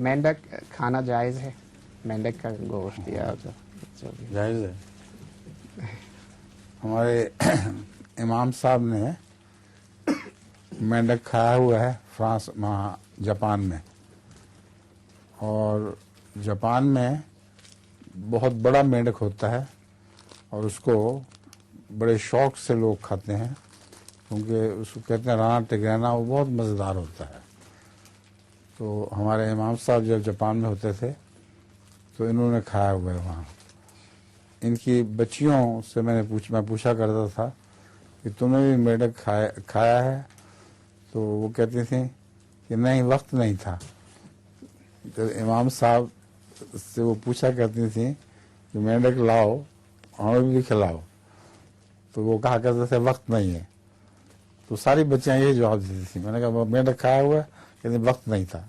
मेंढक खाना जायज़ है? मेंढक का गोश्त या जो भी। जायज़ है। हमारे इमाम साहब ने मेंढक खाया हुआ है फ्रांस, वहाँ जापान में। और जापान में बहुत बड़ा मेंढक होता है और उसको बड़े शौक से लोग खाते हैं, क्योंकि उसको कहते हैं राना टिग्राना, वो बहुत मज़ेदार होता है। तो हमारे इमाम साहब जब जापान में होते थे तो इन्होंने खाया हुआ है वहाँ। इनकी बच्चियों से मैं पूछा करता था कि तुमने भी मेंढक खाया है? तो वो कहती थी कि नहीं, वक्त नहीं था। तो इमाम साहब से वो पूछा करती थी कि मेंढक लाओ, हमें भी खिलाओ। तो वो कहा करते थे वक्त नहीं है। तो सारी बच्चियां यही जवाब देती थी। मैंने कहा मेंढक खाया हुआ है? कहते वक्त नहीं था।